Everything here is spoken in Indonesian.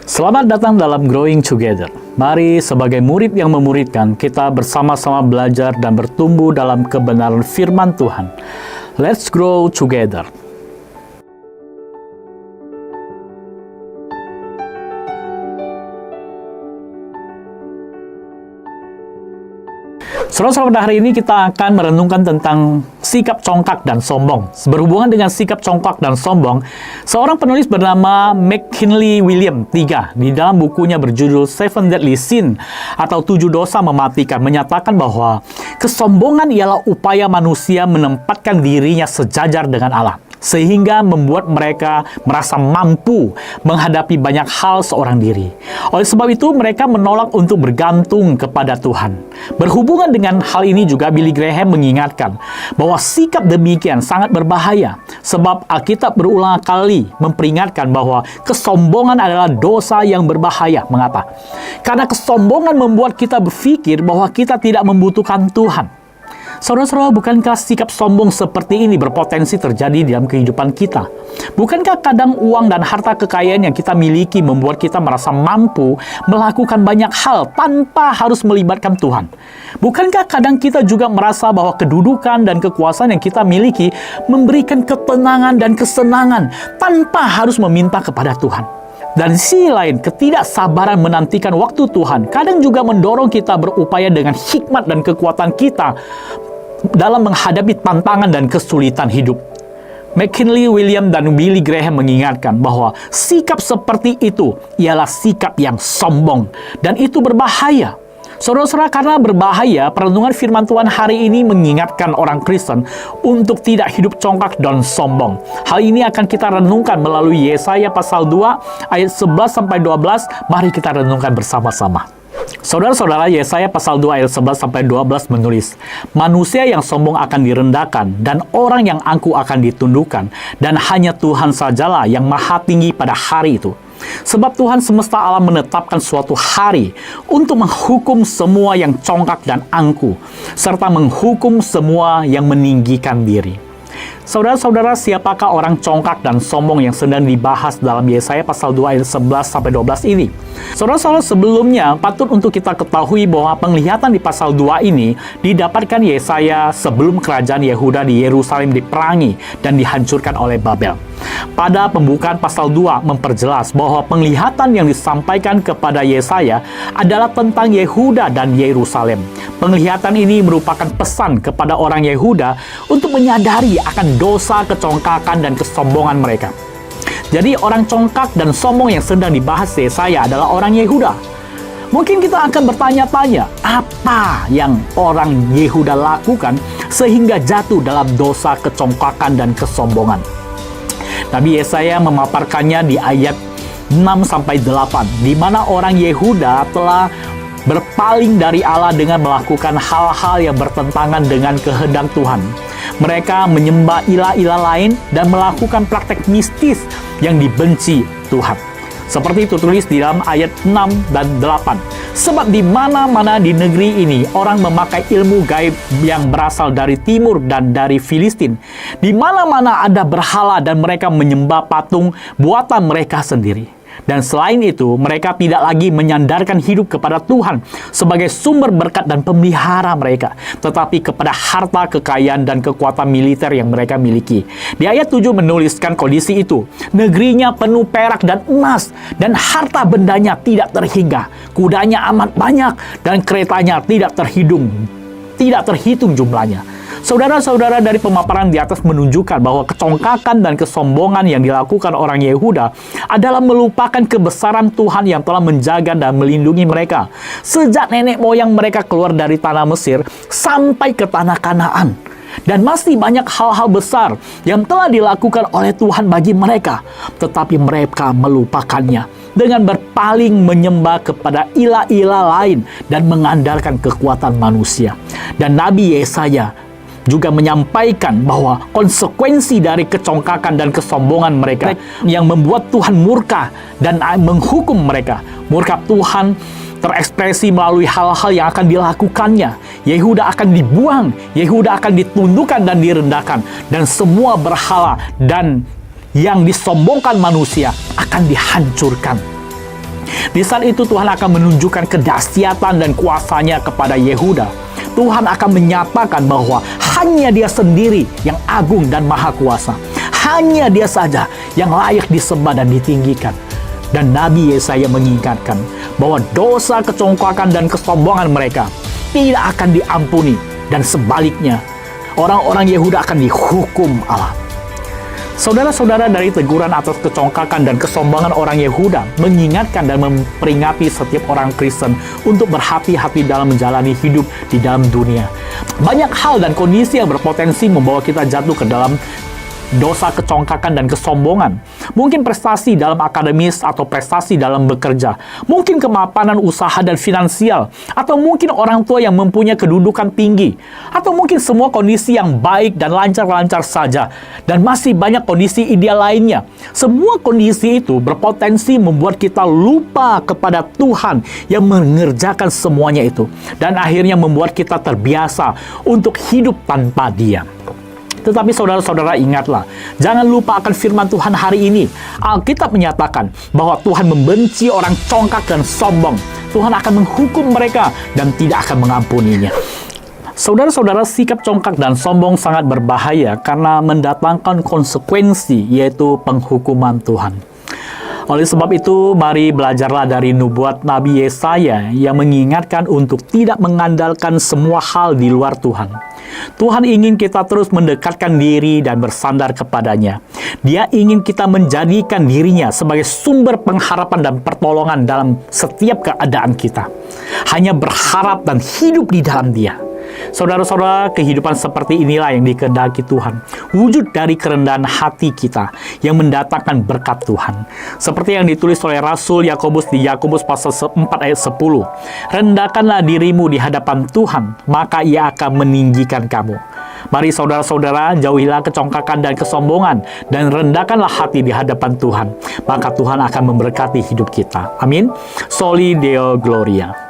Selamat datang dalam Growing Together. Mari sebagai murid yang memuridkan, kita bersama-sama belajar dan bertumbuh dalam kebenaran firman Tuhan. Let's grow together. Saudara-saudara, pada hari ini kita akan merenungkan tentang sikap congkak dan sombong. Berhubungan dengan sikap congkak dan sombong, seorang penulis bernama McKinley William III di dalam bukunya berjudul Seven Deadly Sin atau 7 dosa mematikan menyatakan bahwa kesombongan ialah upaya manusia menempatkan dirinya sejajar dengan Allah, sehingga membuat mereka merasa mampu menghadapi banyak hal seorang diri. Oleh sebab itu, mereka menolak untuk bergantung kepada Tuhan. Berhubungan dengan hal ini juga, Billy Graham mengingatkan bahwa sikap demikian sangat berbahaya, sebab Alkitab berulang kali memperingatkan bahwa kesombongan adalah dosa yang berbahaya. Mengapa? Karena kesombongan membuat kita berpikir bahwa kita tidak membutuhkan Tuhan. Saudara-saudara, bukankah sikap sombong seperti ini berpotensi terjadi dalam kehidupan kita? Bukankah kadang uang dan harta kekayaan yang kita miliki membuat kita merasa mampu melakukan banyak hal tanpa harus melibatkan Tuhan? Bukankah kadang kita juga merasa bahwa kedudukan dan kekuasaan yang kita miliki memberikan ketenangan dan kesenangan tanpa harus meminta kepada Tuhan? Dan di sisi lain, ketidaksabaran menantikan waktu Tuhan kadang juga mendorong kita berupaya dengan hikmat dan kekuatan kita dalam menghadapi tantangan dan kesulitan hidup. McKinley William dan Billy Graham mengingatkan bahwa sikap seperti itu ialah sikap yang sombong, dan itu berbahaya. Saudara-saudara, karena berbahaya, perenungan firman Tuhan hari ini mengingatkan orang Kristen untuk tidak hidup congkak dan sombong. Hal ini akan kita renungkan melalui Yesaya pasal 2 ayat 11-12. Mari kita renungkan bersama-sama. Saudara-saudara, Yesaya pasal 2 ayat 11-12 menulis, "Manusia yang sombong akan direndahkan, dan orang yang angkuh akan ditundukkan, dan hanya Tuhan sajalah yang maha tinggi pada hari itu. Sebab Tuhan semesta alam menetapkan suatu hari untuk menghukum semua yang congkak dan angkuh, serta menghukum semua yang meninggikan diri." Saudara-saudara, siapakah orang congkak dan sombong yang sedang dibahas dalam Yesaya pasal 2 ayat 11-12 ini? Saudara-saudara, sebelumnya patut untuk kita ketahui bahwa penglihatan di pasal 2 ini didapatkan Yesaya sebelum kerajaan Yehuda di Yerusalem diperangi dan dihancurkan oleh Babel. Pada pembukaan pasal 2 memperjelas bahwa penglihatan yang disampaikan kepada Yesaya adalah tentang Yehuda dan Yerusalem. Penglihatan ini merupakan pesan kepada orang Yehuda untuk menyadari akan dosa, kecongkakan, dan kesombongan mereka. Jadi orang congkak dan sombong yang sedang dibahas Yesaya adalah orang Yehuda. Mungkin kita akan bertanya-tanya, apa yang orang Yehuda lakukan sehingga jatuh dalam dosa, kecongkakan, dan kesombongan? Nabi Yesaya memaparkannya di ayat 6-8, di mana orang Yehuda telah berpaling dari Allah dengan melakukan hal-hal yang bertentangan dengan kehendak Tuhan. Mereka menyembah ilah-ilah lain dan melakukan praktek mistis yang dibenci Tuhan. Seperti itu tulis di dalam ayat 6 dan 8. "Sebab di mana-mana di negeri ini orang memakai ilmu gaib yang berasal dari timur dan dari Filistin. Di mana-mana ada berhala dan mereka menyembah patung buatan mereka sendiri. Dan selain itu, mereka tidak lagi menyandarkan hidup kepada Tuhan sebagai sumber berkat dan pemelihara mereka, tetapi kepada harta, kekayaan, dan kekuatan militer yang mereka miliki." Di ayat 7 menuliskan kondisi itu, "Negerinya penuh perak dan emas, dan harta bendanya tidak terhingga. Kudanya amat banyak, dan keretanya tidak terhitung jumlahnya." Saudara-saudara, dari pemaparan di atas menunjukkan bahwa kecongkakan dan kesombongan yang dilakukan orang Yehuda adalah melupakan kebesaran Tuhan yang telah menjaga dan melindungi mereka sejak nenek moyang mereka keluar dari tanah Mesir sampai ke tanah Kanaan. Dan masih banyak hal-hal besar yang telah dilakukan oleh Tuhan bagi mereka, tetapi mereka melupakannya dengan berpaling menyembah kepada ilah-ilah lain dan mengandalkan kekuatan manusia. Dan Nabi Yesaya juga menyampaikan bahwa konsekuensi dari kecongkakan dan kesombongan mereka yang membuat Tuhan murka dan menghukum mereka. Murka Tuhan terekspresi melalui hal-hal yang akan dilakukannya. Yehuda akan dibuang, Yehuda akan ditundukkan dan direndahkan, dan semua berhala dan yang disombongkan manusia akan dihancurkan. Di saat itu Tuhan akan menunjukkan kedahsyatan dan kuasanya kepada Yehuda. Tuhan akan menyatakan bahwa hanya Dia sendiri yang agung dan maha kuasa. Hanya Dia saja yang layak disembah dan ditinggikan. Dan Nabi Yesaya mengingatkan bahwa dosa, kecongkakan, dan kesombongan mereka tidak akan diampuni. Dan sebaliknya, orang-orang Yehuda akan dihukum Allah. Saudara-saudara, dari teguran atas kecongkakan dan kesombongan orang Yehuda mengingatkan dan memperingati setiap orang Kristen untuk berhati-hati dalam menjalani hidup di dalam dunia. Banyak hal dan kondisi yang berpotensi membawa kita jatuh ke dalam dosa, kecongkakan, dan kesombongan. Mungkin prestasi dalam akademis atau prestasi dalam bekerja. Mungkin kemapanan usaha dan finansial. Atau mungkin orang tua yang mempunyai kedudukan tinggi. Atau mungkin semua kondisi yang baik dan lancar-lancar saja. Dan masih banyak kondisi ideal lainnya. Semua kondisi itu berpotensi membuat kita lupa kepada Tuhan yang mengerjakan semuanya itu. Dan akhirnya membuat kita terbiasa untuk hidup tanpa Dia. Tetapi saudara-saudara, ingatlah, jangan lupa akan firman Tuhan hari ini. Alkitab menyatakan bahwa Tuhan membenci orang congkak dan sombong. Tuhan akan menghukum mereka dan tidak akan mengampuninya. Saudara-saudara, sikap congkak dan sombong sangat berbahaya karena mendatangkan konsekuensi, yaitu penghukuman Tuhan. Oleh sebab itu, mari belajarlah dari nubuat Nabi Yesaya yang mengingatkan untuk tidak mengandalkan semua hal di luar Tuhan. Tuhan ingin kita terus mendekatkan diri dan bersandar kepadanya. Dia ingin kita menjadikan dirinya sebagai sumber pengharapan dan pertolongan dalam setiap keadaan kita. Hanya berharap dan hidup di dalam Dia. Saudara-saudara, kehidupan seperti inilah yang dikehendaki Tuhan. Wujud dari kerendahan hati kita yang mendatangkan berkat Tuhan. Seperti yang ditulis oleh Rasul Yakobus di Yakobus pasal 4 ayat 10. Rendahkanlah dirimu di hadapan Tuhan, maka Ia akan meninggikan kamu. Mari saudara-saudara, jauhilah kecongkakan dan kesombongan, dan rendahkanlah hati di hadapan Tuhan. Maka Tuhan akan memberkati hidup kita. Amin. Soli Deo Gloria.